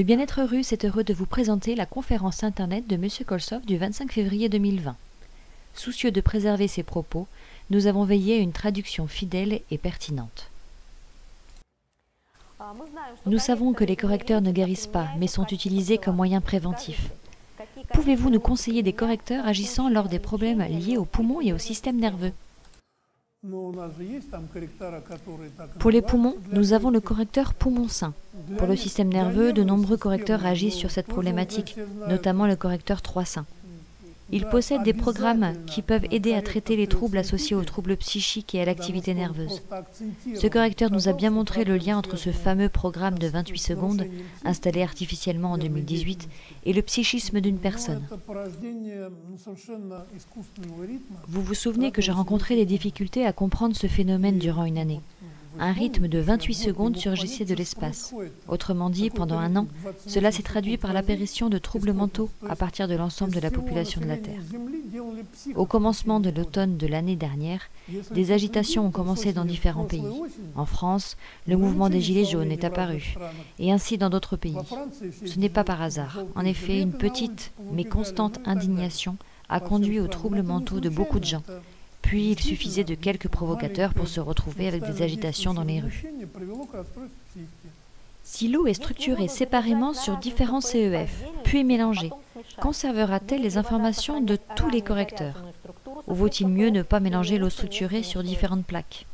Le bien-être russe est heureux de vous présenter la conférence internet de M. Kolsov du 25 février 2020. Soucieux de préserver ses propos, nous avons veillé à une traduction fidèle et pertinente. Nous savons que les correcteurs ne guérissent pas, mais sont utilisés comme moyen préventif. Pouvez-vous nous conseiller des correcteurs agissant lors des problèmes liés aux poumons et au système nerveux? Pour les poumons, nous avons le correcteur poumon sain. Pour le système nerveux, de nombreux correcteurs agissent sur cette problématique, notamment le correcteur 3-sain. Il possède des programmes qui peuvent aider à traiter les troubles associés aux troubles psychiques et à l'activité nerveuse. Ce correcteur nous a bien montré le lien entre ce fameux programme de 28 secondes, installé artificiellement en 2018, et le psychisme d'une personne. Vous vous souvenez que j'ai rencontré des difficultés à comprendre ce phénomène durant une année. Un rythme de 28 secondes surgissait de l'espace. Autrement dit, pendant un an, cela s'est traduit par l'apparition de troubles mentaux à partir de l'ensemble de la population de la Terre. Au commencement de l'automne de l'année dernière, des agitations ont commencé dans différents pays. En France, le mouvement des Gilets jaunes est apparu, et ainsi dans d'autres pays. Ce n'est pas par hasard. En effet, une petite mais constante indignation a conduit aux troubles mentaux de beaucoup de gens. Puis il suffisait de quelques provocateurs pour se retrouver avec des agitations dans les rues. Si l'eau est structurée séparément sur différents CEF, puis mélangée, conservera-t-elle les informations de tous les correcteurs? Ou vaut-il mieux ne pas mélanger l'eau structurée sur différentes plaques?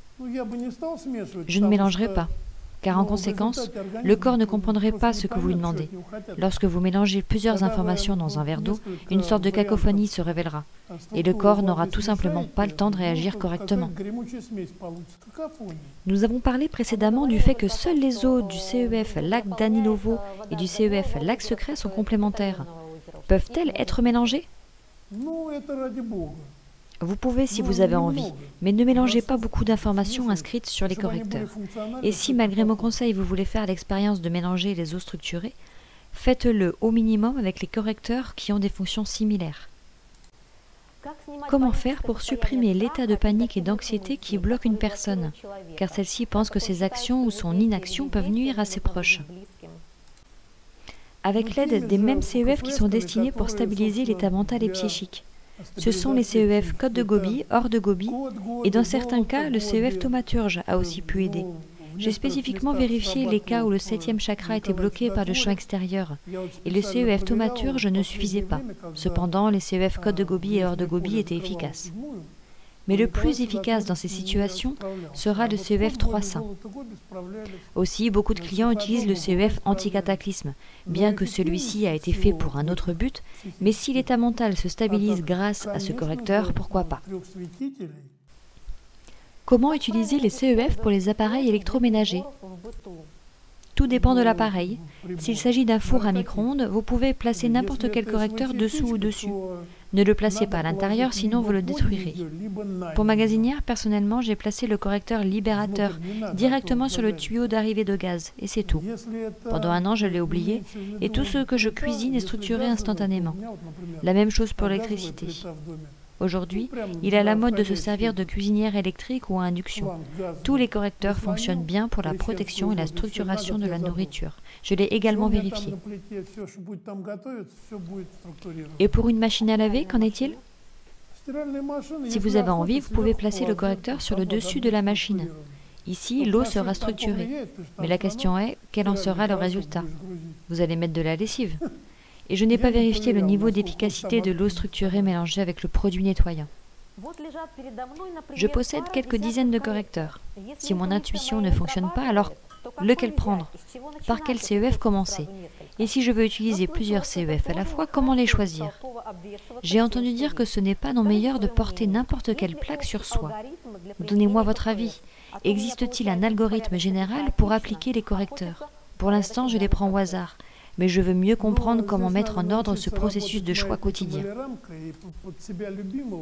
Je ne mélangerai pas, car en conséquence, le corps ne comprendrait pas ce que vous lui demandez. Lorsque vous mélangez plusieurs informations dans un verre d'eau, une sorte de cacophonie se révélera, et le corps n'aura tout simplement pas le temps de réagir correctement. Nous avons parlé précédemment du fait que seules les eaux du CEF lac d'Anilovo et du CEF lac secret sont complémentaires. Peuvent-elles être mélangées? Vous pouvez si vous avez envie, mais ne mélangez pas beaucoup d'informations inscrites sur les correcteurs. Et si, malgré mon conseil, vous voulez faire l'expérience de mélanger les eaux structurées, faites-le au minimum avec les correcteurs qui ont des fonctions similaires. Comment faire pour supprimer l'état de panique et d'anxiété qui bloque une personne, car celle-ci pense que ses actions ou son inaction peuvent nuire à ses proches? Avec l'aide des mêmes CEF qui sont destinés pour stabiliser l'état mental et psychique. Ce sont les CEF Code de Gobi, Hors de Gobi, et dans certains cas, le CEF Thaumaturge a aussi pu aider. J'ai spécifiquement vérifié les cas où le 7e chakra était bloqué par le champ extérieur, et le CEF Thaumaturge ne suffisait pas. Cependant, les CEF Code de Gobi et Hors de Gobi étaient efficaces. Mais le plus efficace dans ces situations sera le CEF 3-sain. Aussi, beaucoup de clients utilisent le CEF anti-cataclysme, bien que celui-ci a été fait pour un autre but, mais si l'état mental se stabilise grâce à ce correcteur, pourquoi pas? Comment utiliser les CEF pour les appareils électroménagers? Tout dépend de l'appareil. S'il s'agit d'un four à micro-ondes, vous pouvez placer n'importe quel correcteur dessous ou dessus. Ne le placez pas à l'intérieur, sinon vous le détruirez. Pour ma gazinière, personnellement, j'ai placé le correcteur libérateur directement sur le tuyau d'arrivée de gaz, et c'est tout. Pendant un an, je l'ai oublié, et tout ce que je cuisine est structuré instantanément. La même chose pour l'électricité. Aujourd'hui, il est à la mode de se servir de cuisinière électrique ou à induction. Tous les correcteurs fonctionnent bien pour la protection et la structuration de la nourriture. Je l'ai également vérifié. Et pour une machine à laver, qu'en est-il? Si vous avez envie, vous pouvez placer le correcteur sur le dessus de la machine. Ici, l'eau sera structurée. Mais la question est, quel en sera le résultat? Vous allez mettre de la lessive. Et je n'ai pas vérifié le niveau d'efficacité de l'eau structurée mélangée avec le produit nettoyant. Je possède quelques dizaines de correcteurs. Si mon intuition ne fonctionne pas, alors lequel prendre? Par quel CEF commencer? Et si je veux utiliser plusieurs CEF à la fois, comment les choisir? J'ai entendu dire que ce n'est pas non meilleur de porter n'importe quelle plaque sur soi. Donnez-moi votre avis. Existe-t-il un algorithme général pour appliquer les correcteurs? Pour l'instant, je les prends au hasard. Mais je veux mieux comprendre comment mettre en ordre ce processus de choix quotidien.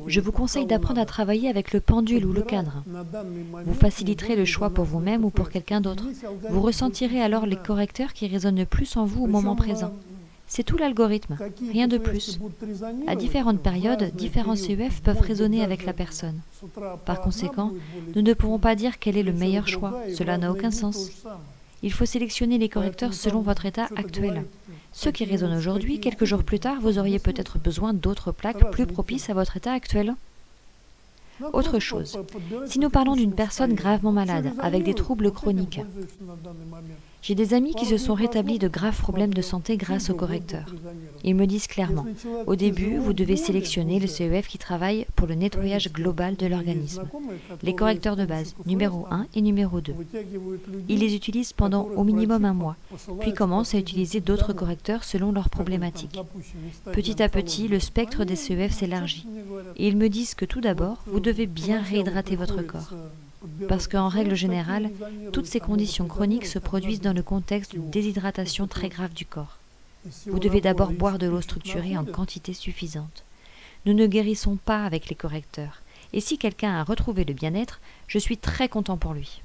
Je vous conseille d'apprendre à travailler avec le pendule ou le cadre. Vous faciliterez le choix pour vous-même ou pour quelqu'un d'autre. Vous ressentirez alors les correcteurs qui résonnent le plus en vous au moment présent. C'est tout l'algorithme, rien de plus. À différentes périodes, différents CEF peuvent résonner avec la personne. Par conséquent, nous ne pouvons pas dire quel est le meilleur choix, cela n'a aucun sens. Il faut sélectionner les correcteurs selon votre état actuel. Ceux qui résonnent aujourd'hui, quelques jours plus tard, vous auriez peut-être besoin d'autres plaques plus propices à votre état actuel. Autre chose, si nous parlons d'une personne gravement malade, avec des troubles chroniques, j'ai des amis qui se sont rétablis de graves problèmes de santé grâce au correcteur. Ils me disent clairement, au début, vous devez sélectionner le CEF qui travaille pour le nettoyage global de l'organisme. Les correcteurs de base, numéro 1 et numéro 2. Ils les utilisent pendant au minimum un mois, puis commencent à utiliser d'autres correcteurs selon leurs problématiques. Petit à petit, le spectre des CEF s'élargit. Et ils me disent que tout d'abord, vous devez bien réhydrater votre corps. Parce qu'en règle générale, toutes ces conditions chroniques se produisent dans le contexte d'une déshydratation très grave du corps. Vous devez d'abord boire de l'eau structurée en quantité suffisante. Nous ne guérissons pas avec les correcteurs, et si quelqu'un a retrouvé le bien-être, je suis très content pour lui.